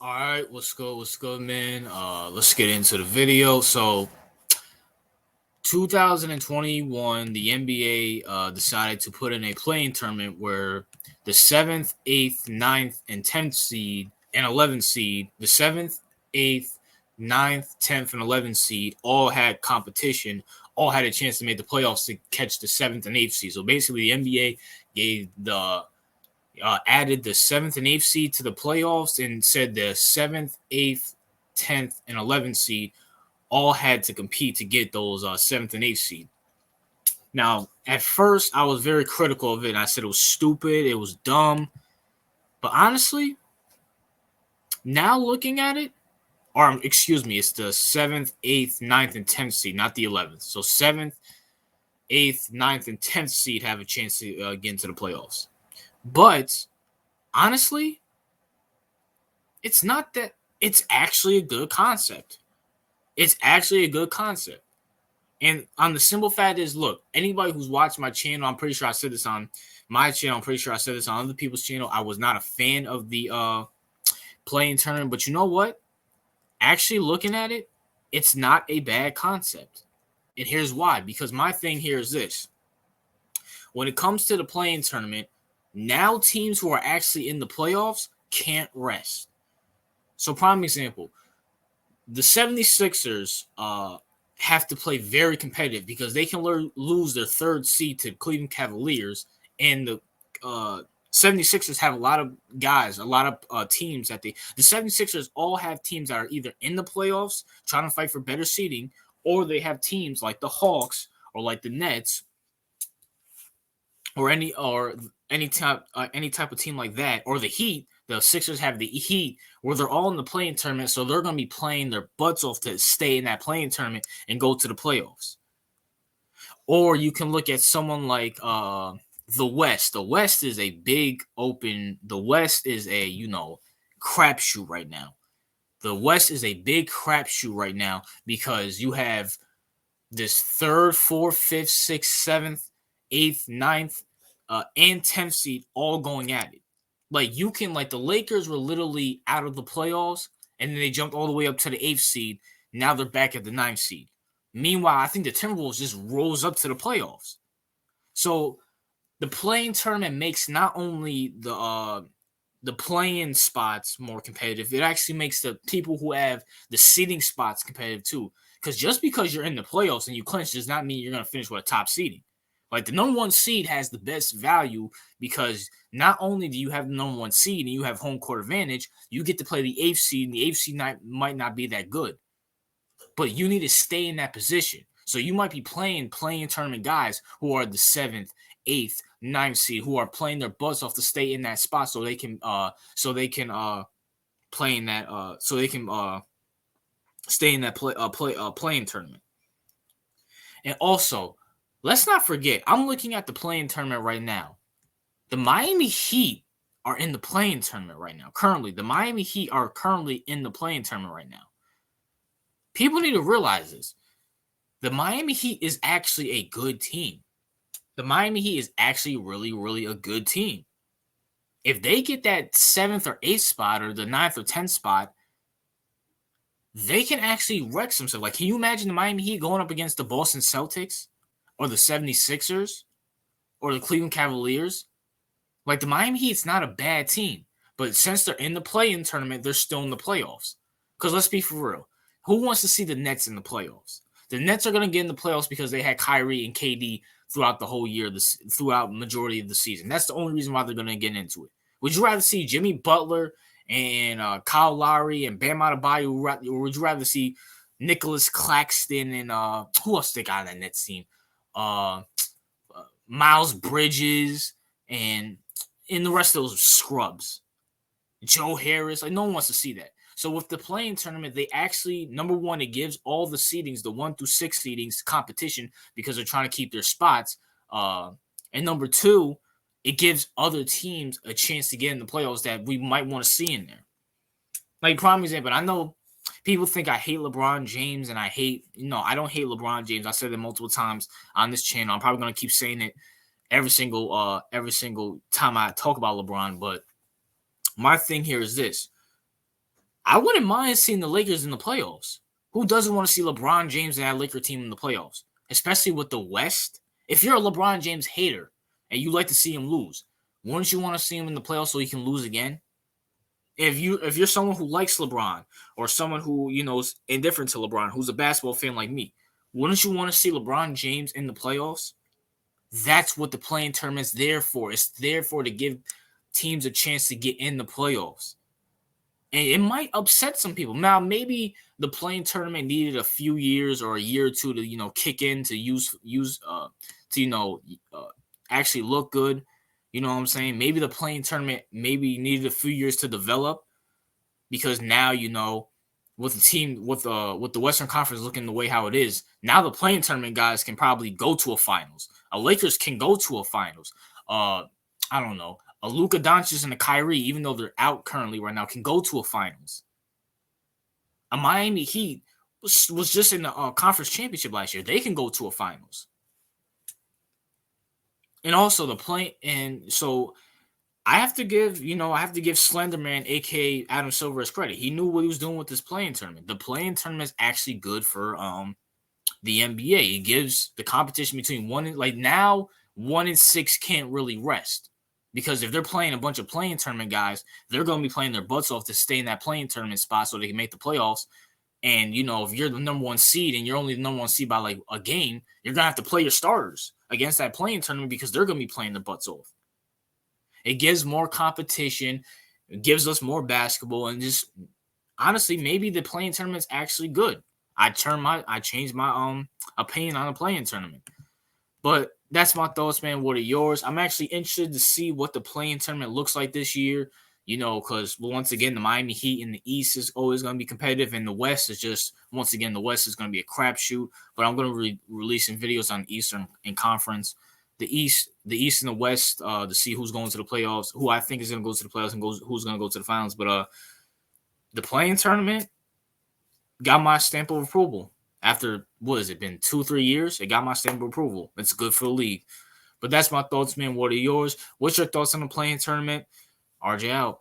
All right, what's good? What's good, man? Let's get into the video. So, 2021, the NBA decided to put in a playing tournament where the 7th, 8th, 9th, and 10th seed and 11th seed, the 7th, 8th, 9th, 10th, and 11th seed all had competition, all had a chance to make the playoffs to catch the 7th and 8th seed. So basically, the NBA gave the added the 7th and 8th seed to the playoffs and said the 7th, 8th, 10th, and 11th seed all had to compete to get those 7th and 8th seed. Now, at first, I was very critical of it. And I said it was stupid, it was dumb. But honestly, now looking at it, or excuse me, it's the 7th, 8th, 9th, and 10th seed, not the 11th. So 7th, 8th, 9th, and 10th seed have a chance to get into the playoffs. But honestly, it's not that. It's actually a good concept. It's actually a good concept. And on the simple fact is, look, anybody who's watched my channel, I'm pretty sure I said this on my channel. I'm pretty sure I said this on other people's channel. I was not a fan of the playing tournament. But you know what? Actually looking at it, it's not a bad concept. And here's why. Because my thing here is this. When it comes to the playing tournament, now teams who are actually in the playoffs can't rest. So prime example, the 76ers have to play very competitive because they can lose their third seed to Cleveland Cavaliers, and the 76ers have a lot of guys, a lot of teams that the 76ers all have teams that are either in the playoffs trying to fight for better seeding, or they have teams like the Hawks or like the Nets or any type of team like that, or the Heat. The Sixers have the Heat, where they're all in the playing tournament, so they're going to be playing their butts off to stay in that playing tournament and go to the playoffs. Or you can look at someone like the West. The West is a big open. The West is a crapshoot right now. The West is a big crapshoot right now because you have this 3rd, 4th, 5th, 6th, 7th, 8th, 9th, and 10th seed all going at it. Like you can, like the Lakers were literally out of the playoffs, and then they jumped all the way up to the 8th seed. Now they're back at the 9th seed. Meanwhile, I think the Timberwolves just rose up to the playoffs. So the playing tournament makes not only the playing spots more competitive, it actually makes the people who have the seeding spots competitive too. Because just because you're in the playoffs and you clinch does not mean you're going to finish with a top seeding. Like the number one seed has the best value because not only do you have the number one seed and you have home court advantage, you get to play the 8th seed, and the 8th seed might not be that good. But you need to stay in that position. So you might be playing tournament guys who are the 7th, 8th, 9th seed, who are playing their butts off to stay in that spot so they can play in that so they can stay in that playing tournament. And also, let's not forget, I'm looking at the playing tournament right now. The Miami Heat are in the playing tournament right now. Currently, the Miami Heat are currently in the playing tournament right now. People need to realize this. The Miami Heat is actually a good team. The Miami Heat is actually really, really a good team. If they get that 7th or 8th spot or the 9th or 10th spot, they can actually wreck themselves. Like, can you imagine the Miami Heat going up against the Boston Celtics or the 76ers or the Cleveland Cavaliers? Like, the Miami Heat's not a bad team. But since they're in the play-in tournament, they're still in the playoffs. Because let's be for real. Who wants to see the Nets in the playoffs? The Nets are going to get in the playoffs because they had Kyrie and KD throughout the whole year, throughout majority of the season. That's the only reason why they're going to get into it. Would you rather see Jimmy Butler and Kyle Lowry and Bam Adebayo, or would you rather see Nicholas Claxton and who else they got on that Nets team? Miles Bridges and the rest of those scrubs. Joe Harris. Like, no one wants to see that. So with the playing tournament, they actually, number one, it gives all the seedings, the 1 through 6 seedings, competition because they're trying to keep their spots. And number two, it gives other teams a chance to get in the playoffs that we might want to see in there. Like, prime example, I know people think I hate LeBron James, and I don't hate LeBron James. I said it multiple times on this channel. I'm probably going to keep saying it every single time I talk about LeBron. But my thing here is this. I wouldn't mind seeing the Lakers in the playoffs. Who doesn't want to see LeBron James and that Laker team in the playoffs, especially with the West? If you're a LeBron James hater and you like to see him lose, wouldn't you want to see him in the playoffs so he can lose again? If you're someone who likes LeBron or someone who is indifferent to LeBron, who's a basketball fan like me, wouldn't you want to see LeBron James in the playoffs? That's what the playing tournament's there for. It's there for to give teams a chance to get in the playoffs. And it might upset some people. Now, maybe the playing tournament needed a few years or a year or two to kick in to to actually look good. You know what I'm saying? Maybe the playing tournament maybe needed a few years to develop because now with the team with the Western Conference looking the way how it is, now the playing tournament guys can probably go to a finals. Lakers can go to a finals. I don't know. A Luka Doncic and a Kyrie, even though they're out currently right now, can go to a finals. A Miami Heat was just in the conference championship last year. They can go to a finals. And also the play, and so I have to give Slenderman, aka Adam Silver, his credit. He knew what he was doing with this playing tournament. The playing tournament is actually good for the NBA. It gives the competition between 1 and 6 can't really rest. Because if they're playing a bunch of playing tournament guys, they're going to be playing their butts off to stay in that playing tournament spot so they can make the playoffs. And, if you're the number one seed and you're only the number one seed by like a game, you're going to have to play your starters against that playing tournament because they're going to be playing their butts off. It gives more competition. It gives us more basketball. And just honestly, maybe the playing tournament's actually good. I changed my opinion on the playing tournament. But that's my thoughts, man. What are yours? I'm actually interested to see what the playing tournament looks like this year. Because once again, the Miami Heat in the East is always going to be competitive, and the West is just once again the West is going to be a crapshoot. But I'm going to release some videos on Eastern and Conference, the East and the West to see who's going to the playoffs, who I think is going to go to the playoffs, and who's going to go to the finals. But the playing tournament got my stamp of approval. After, what has it been, 2-3 years? It got my stamp of approval. It's good for the league. But that's my thoughts, man. What are yours? What's your thoughts on the playing tournament? RJ out.